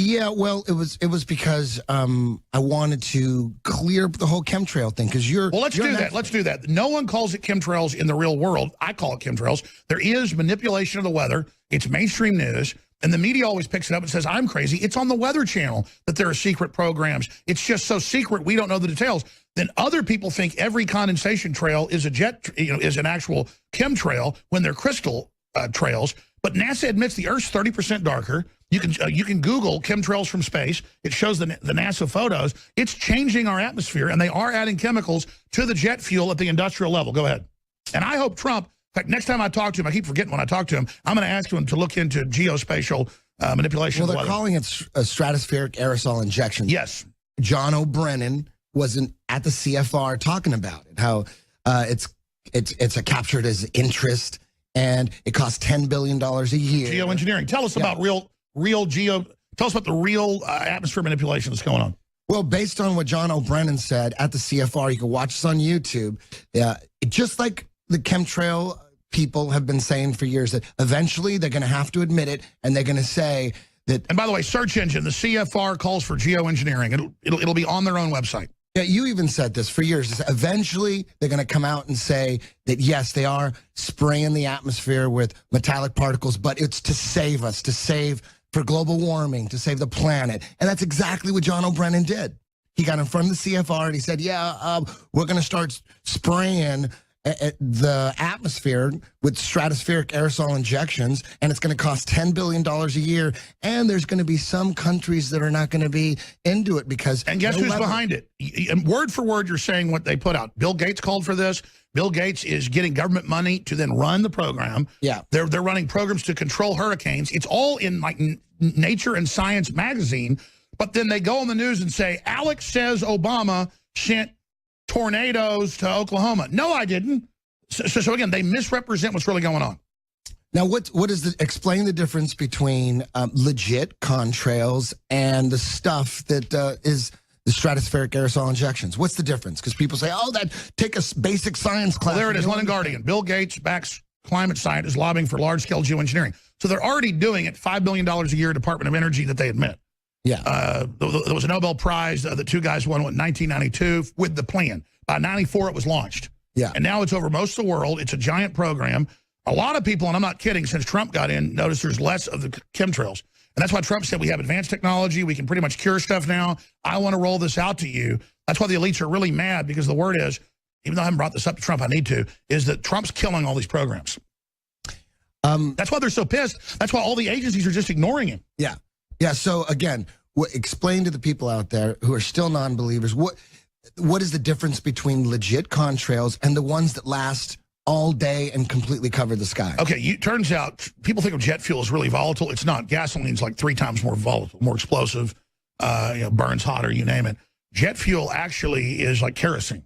Yeah, well, it was because I wanted to clear up the whole chemtrail thing because Well, let's do that. Let's do that. No one calls it chemtrails in the real world. I call it chemtrails. There is manipulation of the weather. It's mainstream news. And the media always picks it up and says, I'm crazy. It's on the Weather Channel that there are secret programs. It's just so secret we don't know the details. Then other people think every condensation trail is a is an actual chemtrail when they're crystal trails. But NASA admits the Earth's 30% darker. You can Google chemtrails from space. It shows the NASA photos. It's changing our atmosphere, and they are adding chemicals to the jet fuel at the industrial level. Go ahead. And I hope Trump, in fact, next time I talk to him, I keep forgetting when I talk to him, I'm going to ask him to look into geospatial manipulation. Well, they're calling it stratospheric aerosol injections. Yes. John O'Brien wasn't at the CFR talking about it, how it's captured as interest, and it costs $10 billion a year. Geoengineering. Tell us about tell us about the real atmosphere manipulation that's going on. Well, based on what John O'Brien said at the CFR, you can watch this on YouTube. Just like the chemtrail people have been saying for years, that eventually they're going to have to admit it, and they're going to say that. And by the way, search engine, the CFR calls for geoengineering. It'll be on their own website. Yeah, you even said this for years. Eventually, they're going to come out and say that, yes, they are spraying the atmosphere with metallic particles, but it's to save us, to save for global warming, to save the planet. And that's exactly what John O'Brien did. He got in front of the CFR and he said, yeah, we're going to start spraying the atmosphere with stratospheric aerosol injections, and it's going to cost $10 billion a year, and there's going to be some countries that are not going to be into it because... And guess who's behind it? Word for word, you're saying what they put out. Bill Gates called for this. Bill Gates is getting government money to then run the program. Yeah. They're running programs to control hurricanes. It's all in like Nature and Science magazine, but then they go on the news and say, Alex says Obama sent tornadoes to Oklahoma. No, I didn't. So again, they misrepresent what's really going on. Now, explain the difference between legit contrails and the stuff that is the stratospheric aerosol injections. What's the difference? Because people say, oh, take a basic science class. Well, there it is, London Guardian. Bill Gates backs climate scientists lobbying for large-scale geoengineering. So they're already doing it, $5 billion a year, Department of Energy, that they admit. Yeah. There was a Nobel Prize the two guys won in 1992 with the plan. By 94, it was launched. Yeah. And now it's over most of the world. It's a giant program. A lot of people, and I'm not kidding, since Trump got in, notice there's less of the chemtrails. And that's why Trump said we have advanced technology. We can pretty much cure stuff now. I want to roll this out to you. That's why the elites are really mad, because the word is, even though I haven't brought this up to Trump, I need to, is that Trump's killing all these programs. That's why they're so pissed. That's why all the agencies are just ignoring him. Yeah. Yeah. So again, explain to the people out there who are still non-believers, what is the difference between legit contrails and the ones that last all day and completely cover the sky? Okay, turns out people think of jet fuel as really volatile. It's not. Gasoline's like 3 times more volatile, more explosive, burns hotter, you name it. Jet fuel actually is like kerosene.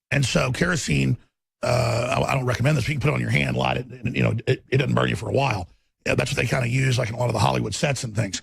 And so kerosene, I don't recommend this. You can put it on your hand, light it, and it doesn't burn you for a while. That's what they kind of use like in a lot of the Hollywood sets and things.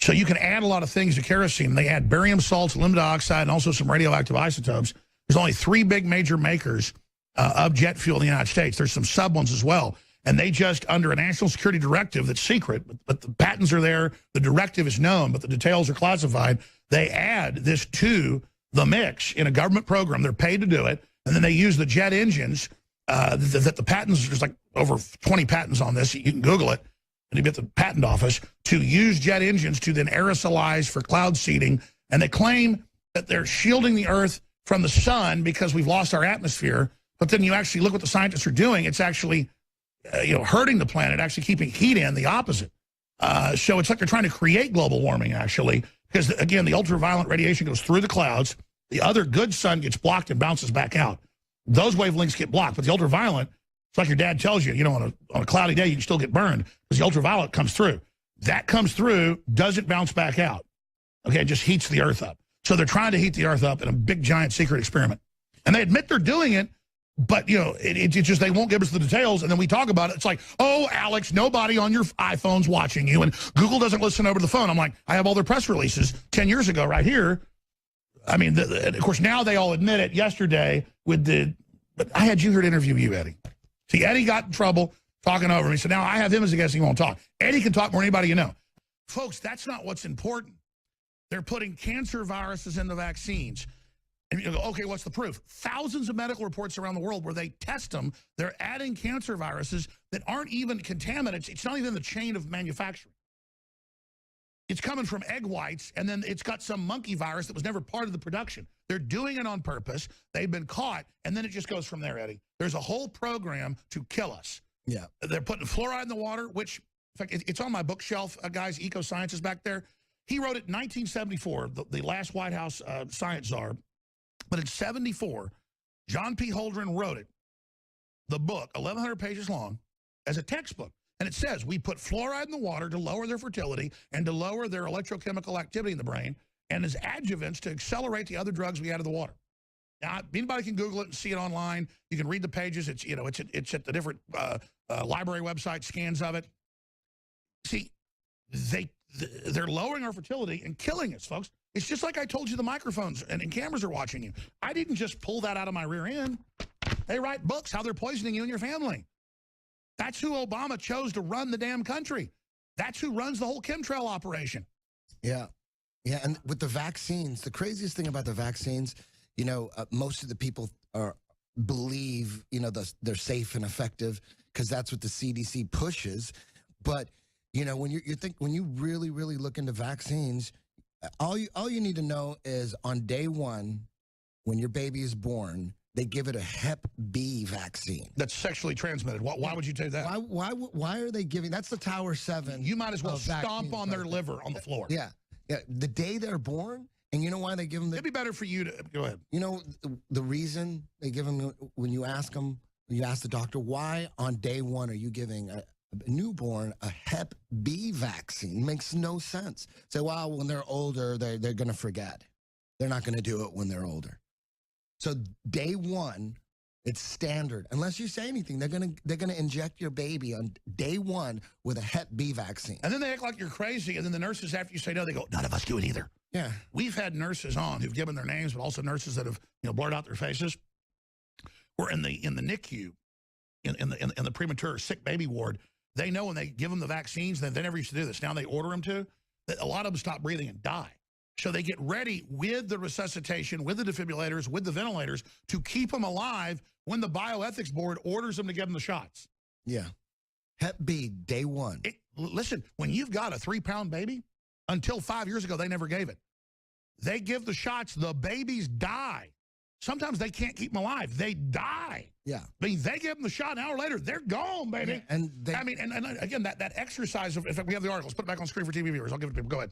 So you can add a lot of things to kerosene. They add barium salts, aluminum dioxide, and also some radioactive isotopes. There's only 3 big major makers of jet fuel in the United States. There's some sub ones as well. And they just, under a national security directive that's secret, but the patents are there, the directive is known, but the details are classified, they add this to the mix in a government program. They're paid to do it. And then they use the jet engines that the patents, there's like over 20 patents on this. You can Google it. And you get the patent office to use jet engines to then aerosolize for cloud seeding. And they claim that they're shielding the Earth from the sun because we've lost our atmosphere. But then you actually look what the scientists are doing. It's actually, hurting the planet, actually keeping heat in, the opposite. So it's like they're trying to create global warming, actually, because, again, the ultraviolet radiation goes through the clouds. The other good sun gets blocked and bounces back out. Those wavelengths get blocked, but the ultraviolet, it's like your dad tells you, on a cloudy day, you can still get burned because the ultraviolet comes through. That comes through, doesn't bounce back out. Okay, it just heats the Earth up. So they're trying to heat the Earth up in a big, giant secret experiment. And they admit they're doing it, but, it's just they won't give us the details, and then we talk about it. It's like, oh, Alex, nobody on your iPhone's watching you, and Google doesn't listen over the phone. I'm like, I have all their press releases 10 years ago right here. I mean, of course, now they all admit it yesterday but I had you here to interview you, Eddie. See, Eddie got in trouble talking over me, so now I have him as a guest. He won't talk. Eddie can talk more than anybody you know. Folks, that's not what's important. They're putting cancer viruses in the vaccines. And you go, okay, what's the proof? Thousands of medical reports around the world where they test them. They're adding cancer viruses that aren't even contaminants. It's not even in the chain of manufacturing. It's coming from egg whites, and then it's got some monkey virus that was never part of the production. They're doing it on purpose. They've been caught, and then it just goes from there, Eddie. There's a whole program to kill us. Yeah. They're putting fluoride in the water, which, in fact, it's on my bookshelf, guys, Eco Science is back there. He wrote it in 1974, the last White House science czar. But in 74, John P. Holdren wrote it, the book, 1,100 pages long, as a textbook. And it says, we put fluoride in the water to lower their fertility and to lower their electrochemical activity in the brain and as adjuvants to accelerate the other drugs we add to the water. Now, anybody can Google it and see it online. You can read the pages. It's, you know, it's at the different library website scans of it. See, they're lowering our fertility and killing us, folks. It's just like I told you the microphones and cameras are watching you. I didn't just pull that out of my rear end. They write books how they're poisoning you and your family. That's who Obama chose to run the damn country. That's who runs the whole chemtrail operation. Yeah. Yeah, and with the vaccines, the craziest thing about the vaccines, you know, most of the people believe, you know, they're safe and effective because that's what the CDC pushes. But, you know, when when you really, really look into vaccines, all you need to know is on day one, when your baby is born, they give it a Hep B vaccine. That's sexually transmitted. Why would you take that? Why are they giving? That's the Tower 7. You might as well stomp on their liver on the floor. Yeah. Yeah. The day they're born, and you know why they give them? It'd be better for you to go ahead. You know the reason they give them when you ask the doctor why on day one are you giving a newborn a Hep B vaccine? Makes no sense. Say, well, when they're older, they're going to forget. They're not going to do it when they're older. So day one, it's standard. Unless you say anything, they're gonna inject your baby on day one with a Hep B vaccine. And then they act like you're crazy. And then the nurses, after you say no, they go, none of us do it either. Yeah. We've had nurses on who've given their names, but also nurses that have, you know, blurred out their faces. We're in the NICU, in the premature sick baby ward. They know when they give them the vaccines, they never used to do this. Now they order them to. That a lot of them stop breathing and die. So they get ready with the resuscitation, with the defibrillators, with the ventilators to keep them alive when the bioethics board orders them to give them the shots. Yeah. Hep B, day one. Listen, when you've got a 3-pound baby, until 5 years ago, they never gave it. They give the shots, the babies die. Sometimes they can't keep them alive. They die. Yeah. I mean, they give them the shot, an hour later, they're gone, baby. Yeah, and and again, that exercise of, in fact, we have the articles. Put it back on screen for TV viewers. I'll give it to people. Go ahead.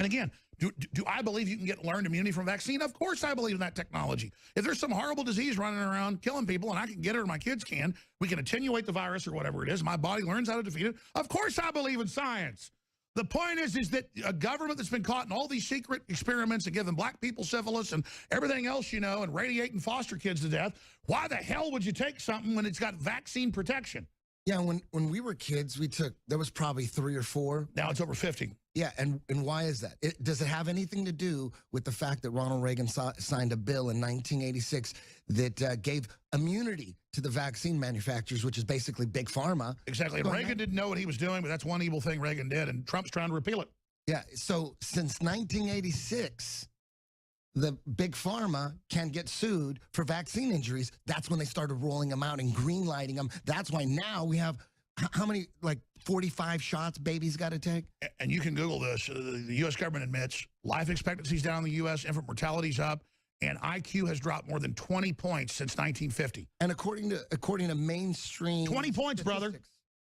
And again, do I believe you can get learned immunity from a vaccine? Of course I believe in that technology. If there's some horrible disease running around killing people and I can get it or my kids can, we can attenuate the virus or whatever it is, my body learns how to defeat it. Of course I believe in science. The point is that a government that's been caught in all these secret experiments and giving black people syphilis and everything else, you know, and radiating foster kids to death, why the hell would you take something when it's got vaccine protection? Yeah, when we were kids, there was probably 3 or 4. Now it's over 50. Yeah, and why is that? Does it have anything to do with the fact that Ronald Reagan signed a bill in 1986 that gave immunity to the vaccine manufacturers, which is basically Big Pharma? Exactly. And Reagan didn't know what he was doing, but that's one evil thing Reagan did, and Trump's trying to repeal it. Yeah, so since 1986, the Big Pharma can get sued for vaccine injuries. That's when they started rolling them out and green-lighting them. That's why now we have, how many, like 45 shots babies got to take? And you can Google this. The U.S. government admits life expectancy's down in the U.S., infant mortality's up, and IQ has dropped more than 20 points since 1950. And according to mainstream 20 points, brother.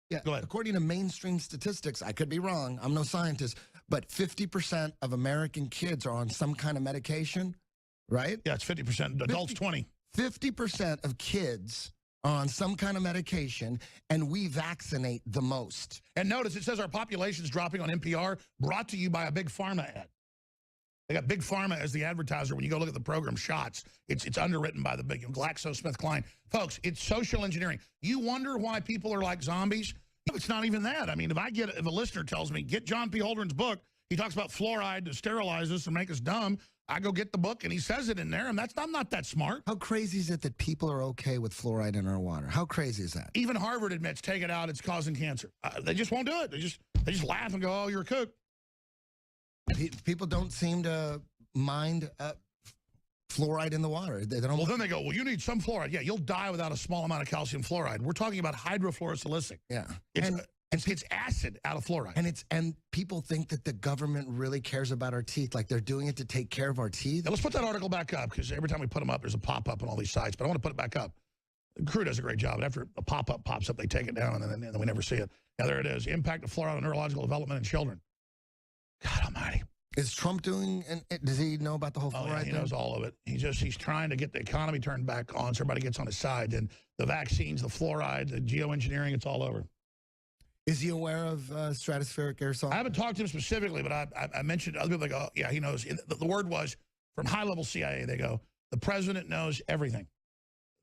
Yeah, go ahead. According to mainstream statistics, I could be wrong, I'm no scientist, but 50% of American kids are on some kind of medication, right? Yeah, it's 50%. Adults, 20. 50% of kids are on some kind of medication, and we vaccinate the most. And notice it says our population's dropping on NPR, brought to you by a Big Pharma ad. They got Big Pharma as the advertiser. When you go look at the program Shots, it's underwritten by the big GlaxoSmithKline. Folks, it's social engineering. You wonder why people are like zombies? It's not even that. I mean, if a listener tells me, get John P. Holdren's book, he talks about fluoride to sterilize us and make us dumb, I go get the book and he says it in there, and I'm not that smart. How crazy is it that people are okay with fluoride in our water? How crazy is that? Even Harvard admits, take it out, it's causing cancer. They just won't do it. They just laugh and go, oh, you're a kook. People don't seem to mind fluoride in the water. They don't. Well, then they go, well, you need some fluoride. Yeah, you'll die without a small amount of calcium fluoride. We're talking about hydrofluorosilicic. Yeah. It's acid out of fluoride. And people think that the government really cares about our teeth, like they're doing it to take care of our teeth. Now, let's put that article back up, because every time we put them up, there's a pop-up on all these sites. But I want to put it back up. The crew does a great job. And after a pop-up pops up, they take it down, and then we never see it. Now, there it is. Impact of fluoride on neurological development in children. God almighty. Is Trump doing, and does he know about the whole fluoride He thing? knows all of it. He's trying to get the economy turned back on so everybody gets on his side. And the vaccines, the fluoride, the geoengineering, it's all over. Is he aware of stratospheric aerosol? I haven't talked to him specifically, but I mentioned other people. They go, oh, yeah, he knows. The word was from high-level CIA. They go, the president knows everything.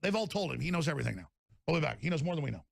They've all told him he knows everything now. We'll be back. He knows more than we know.